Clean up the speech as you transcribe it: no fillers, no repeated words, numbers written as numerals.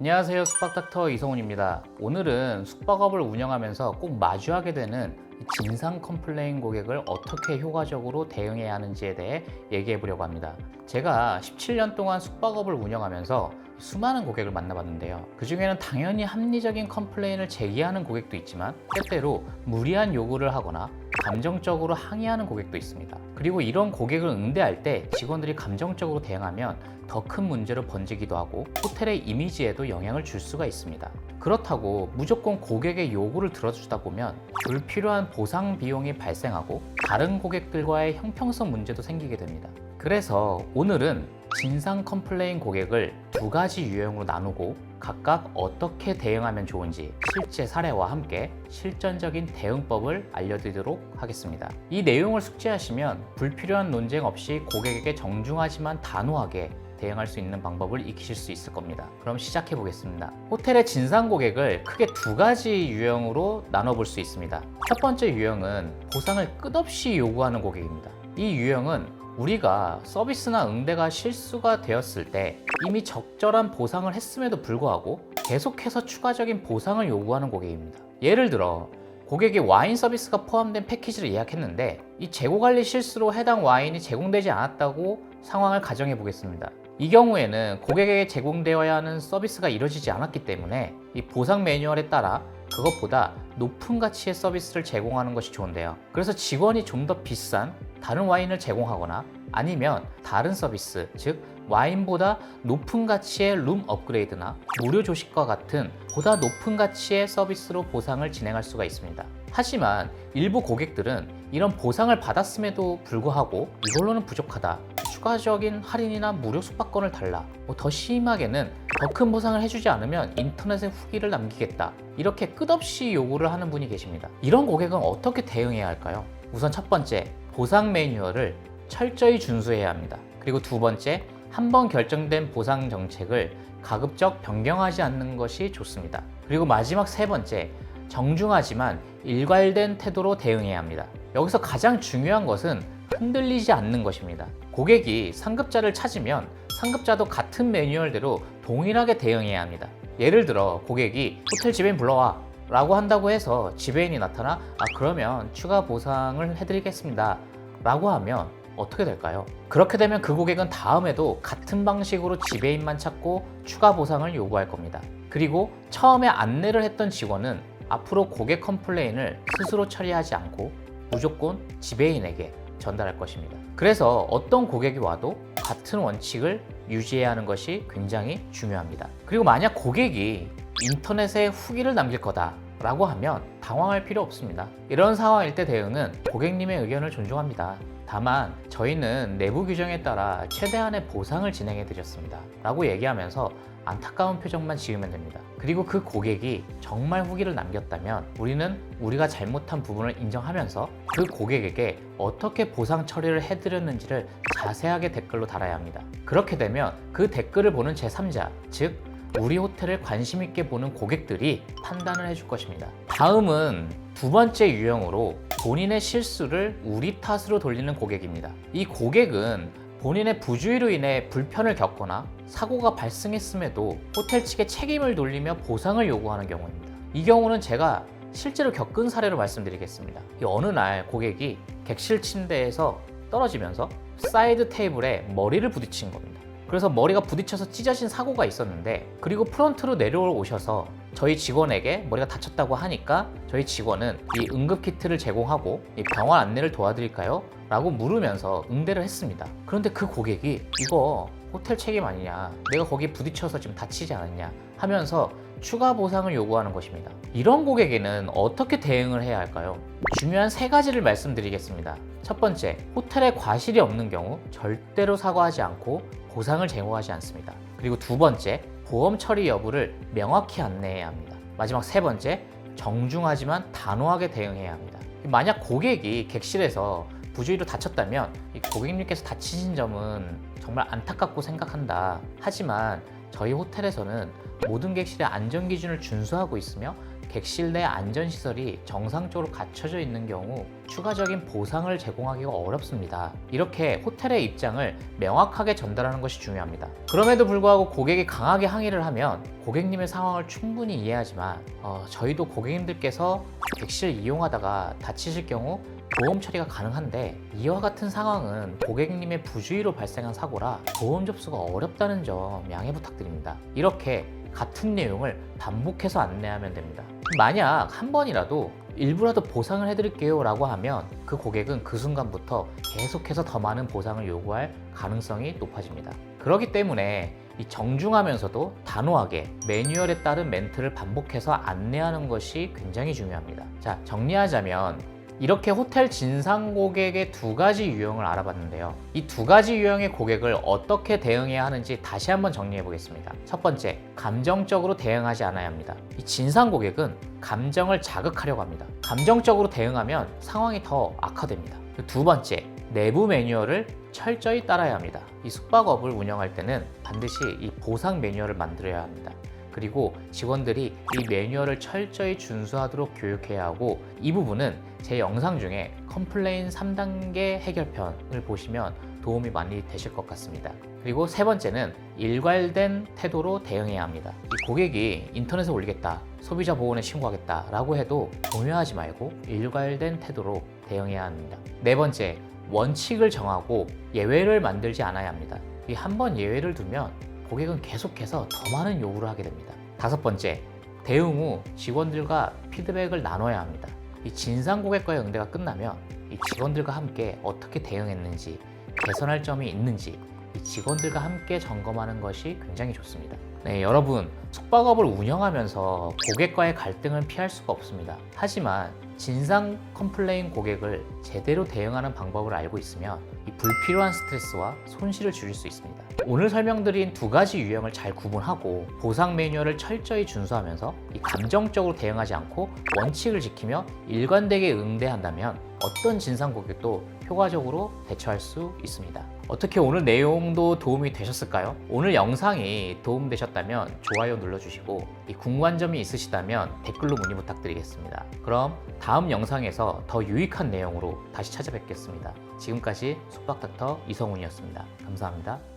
안녕하세요. 숙박닥터 이성훈입니다. 오늘은 숙박업을 운영하면서 꼭 마주하게 되는 진상 컴플레인 고객을 어떻게 효과적으로 대응해야 하는지에 대해 얘기해 보려고 합니다. 제가 17년 동안 숙박업을 운영하면서 수많은 고객을 만나봤는데요. 그 중에는 당연히 합리적인 컴플레인을 제기하는 고객도 있지만 때때로 무리한 요구를 하거나 감정적으로 항의하는 고객도 있습니다. 그리고 이런 고객을 응대할 때 직원들이 감정적으로 대응하면 더 큰 문제로 번지기도 하고 호텔의 이미지에도 영향을 줄 수가 있습니다. 그렇다고 무조건 고객의 요구를 들어주다 보면 불필요한 보상 비용이 발생하고 다른 고객들과의 형평성 문제도 생기게 됩니다. 그래서 오늘은 진상 컴플레인 고객을 두 가지 유형으로 나누고 각각 어떻게 대응하면 좋은지 실제 사례와 함께 실전적인 대응법을 알려드리도록 하겠습니다. 이 내용을 숙지하시면 불필요한 논쟁 없이 고객에게 정중하지만 단호하게 대응할 수 있는 방법을 익히실 수 있을 겁니다. 그럼 시작해 보겠습니다. 호텔의 진상 고객을 크게 두 가지 유형으로 나눠볼 수 있습니다. 첫 번째 유형은 보상을 끝없이 요구하는 고객입니다. 이 유형은 우리가 서비스나 응대가 실수가 되었을 때 이미 적절한 보상을 했음에도 불구하고 계속해서 추가적인 보상을 요구하는 고객입니다. 예를 들어 고객이 와인 서비스가 포함된 패키지를 예약했는데 이 재고관리 실수로 해당 와인이 제공되지 않았다고 상황을 가정해 보겠습니다. 이 경우에는 고객에게 제공되어야 하는 서비스가 이루어지지 않았기 때문에 이 보상 매뉴얼에 따라 그것보다 높은 가치의 서비스를 제공하는 것이 좋은데요. 그래서 직원이 좀 더 비싼 다른 와인을 제공하거나 아니면 다른 서비스, 즉 와인보다 높은 가치의 룸 업그레이드나 무료 조식과 같은 보다 높은 가치의 서비스로 보상을 진행할 수가 있습니다. 하지만 일부 고객들은 이런 보상을 받았음에도 불구하고 이걸로는 부족하다, 추가적인 할인이나 무료 숙박권을 달라, 더 심하게는 더 큰 보상을 해주지 않으면 인터넷에 후기를 남기겠다, 이렇게 끝없이 요구를 하는 분이 계십니다. 이런 고객은 어떻게 대응해야 할까요? 우선 첫 번째, 보상 매뉴얼을 철저히 준수해야 합니다. 그리고 두 번째, 한번 결정된 보상 정책을 가급적 변경하지 않는 것이 좋습니다. 그리고 마지막 세 번째, 정중하지만 일괄된 태도로 대응해야 합니다. 여기서 가장 중요한 것은 흔들리지 않는 것입니다. 고객이 상급자를 찾으면 상급자도 같은 매뉴얼대로 동일하게 대응해야 합니다. 예를 들어 고객이 호텔 지배인 불러와 라고 한다고 해서 지배인이 나타나 그러면 추가 보상을 해드리겠습니다 라고 하면 어떻게 될까요? 그렇게 되면 그 고객은 다음에도 같은 방식으로 지배인만 찾고 추가 보상을 요구할 겁니다. 그리고 처음에 안내를 했던 직원은 앞으로 고객 컴플레인을 스스로 처리하지 않고 무조건 지배인에게 전달할 것입니다. 그래서 어떤 고객이 와도 같은 원칙을 유지해야 하는 것이 굉장히 중요합니다. 그리고 만약 고객이 인터넷에 후기를 남길 거다 라고 하면 당황할 필요 없습니다. 이런 상황일 때 대응은 고객님의 의견을 존중합니다. 다만 저희는 내부 규정에 따라 최대한의 보상을 진행해 드렸습니다 라고 얘기하면서 안타까운 표정만 지으면 됩니다. 그리고 그 고객이 정말 후기를 남겼다면 우리는 우리가 잘못한 부분을 인정하면서 그 고객에게 어떻게 보상 처리를 해드렸는지를 자세하게 댓글로 달아야 합니다. 그렇게 되면 그 댓글을 보는 제3자, 즉 우리 호텔을 관심 있게 보는 고객들이 판단을 해줄 것입니다. 다음은 두 번째 유형으로 본인의 실수를 우리 탓으로 돌리는 고객입니다. 이 고객은 본인의 부주의로 인해 불편을 겪거나 사고가 발생했음에도 호텔 측에 책임을 돌리며 보상을 요구하는 경우입니다. 이 경우는 제가 실제로 겪은 사례로 말씀드리겠습니다. 어느 날 고객이 객실 침대에서 떨어지면서 사이드 테이블에 머리를 부딪힌 겁니다. 그래서 머리가 부딪혀서 찢어진 사고가 있었는데, 그리고 프런트로 내려오셔서 저희 직원에게 머리가 다쳤다고 하니까 저희 직원은 이 응급키트를 제공하고 이 병원 안내를 도와드릴까요? 라고 물으면서 응대를 했습니다. 그런데 그 고객이 이거 호텔 책임 아니냐, 내가 거기 부딪혀서 지금 다치지 않았냐 하면서 추가 보상을 요구하는 것입니다. 이런 고객에는 어떻게 대응을 해야 할까요? 중요한 세 가지를 말씀드리겠습니다. 첫 번째, 호텔에 과실이 없는 경우 절대로 사과하지 않고 보상을 제공하지 않습니다. 그리고 두 번째, 보험 처리 여부를 명확히 안내해야 합니다. 마지막 세 번째, 정중하지만 단호하게 대응해야 합니다. 만약 고객이 객실에서 부주의로 다쳤다면 이 고객님께서 다치신 점은 정말 안타깝고 생각한다. 하지만 저희 호텔에서는 모든 객실의 안전 기준을 준수하고 있으며 객실 내 안전시설이 정상적으로 갖춰져 있는 경우 추가적인 보상을 제공하기가 어렵습니다. 이렇게 호텔의 입장을 명확하게 전달하는 것이 중요합니다. 그럼에도 불구하고 고객이 강하게 항의를 하면 고객님의 상황을 충분히 이해하지만 저희도 고객님들께서 객실 이용하다가 다치실 경우 보험 처리가 가능한데 이와 같은 상황은 고객님의 부주의로 발생한 사고라 보험 접수가 어렵다는 점 양해 부탁드립니다. 이렇게 같은 내용을 반복해서 안내하면 됩니다. 만약 한 번이라도 일부라도 보상을 해드릴게요 라고 하면 그 고객은 그 순간부터 계속해서 더 많은 보상을 요구할 가능성이 높아집니다. 그렇기 때문에 이 정중하면서도 단호하게 매뉴얼에 따른 멘트를 반복해서 안내하는 것이 굉장히 중요합니다. 자, 정리하자면 이렇게 호텔 진상 고객의 두 가지 유형을 알아봤는데요. 이 두 가지 유형의 고객을 어떻게 대응해야 하는지 다시 한번 정리해 보겠습니다. 첫 번째, 감정적으로 대응하지 않아야 합니다. 이 진상 고객은 감정을 자극하려고 합니다. 감정적으로 대응하면 상황이 더 악화됩니다. 두 번째, 내부 매뉴얼을 철저히 따라야 합니다. 이 숙박업을 운영할 때는 반드시 이 보상 매뉴얼을 만들어야 합니다. 그리고 직원들이 이 매뉴얼을 철저히 준수하도록 교육해야 하고, 이 부분은 제 영상 중에 컴플레인 3단계 해결편을 보시면 도움이 많이 되실 것 같습니다. 그리고 세 번째는 일괄된 태도로 대응해야 합니다. 이 고객이 인터넷에 올리겠다, 소비자 보호원에 신고하겠다 라고 해도 동요하지 말고 일괄된 태도로 대응해야 합니다. 네 번째, 원칙을 정하고 예외를 만들지 않아야 합니다. 이 한 번 예외를 두면 고객은 계속해서 더 많은 요구를 하게 됩니다. 다섯 번째, 대응 후 직원들과 피드백을 나눠야 합니다. 이 진상 고객과의 응대가 끝나면 이 직원들과 함께 어떻게 대응했는지, 개선할 점이 있는지 이 직원들과 함께 점검하는 것이 굉장히 좋습니다. 네, 여러분, 숙박업을 운영하면서 고객과의 갈등은 피할 수가 없습니다. 하지만 진상 컴플레인 고객을 제대로 대응하는 방법을 알고 있으면 이 불필요한 스트레스와 손실을 줄일 수 있습니다. 오늘 설명드린 두 가지 유형을 잘 구분하고 보상 매뉴얼을 철저히 준수하면서 이 감정적으로 대응하지 않고 원칙을 지키며 일관되게 응대한다면 어떤 진상 고객도 효과적으로 대처할 수 있습니다. 어떻게 오늘 내용도 도움이 되셨을까요? 오늘 영상이 도움되셨다면 좋아요 눌러주시고, 이 궁금한 점이 있으시다면 댓글로 문의 부탁드리겠습니다. 그럼 다음 영상에서 더 유익한 내용으로 다시 찾아뵙겠습니다. 지금까지 숙박닥터 이성훈이었습니다. 감사합니다.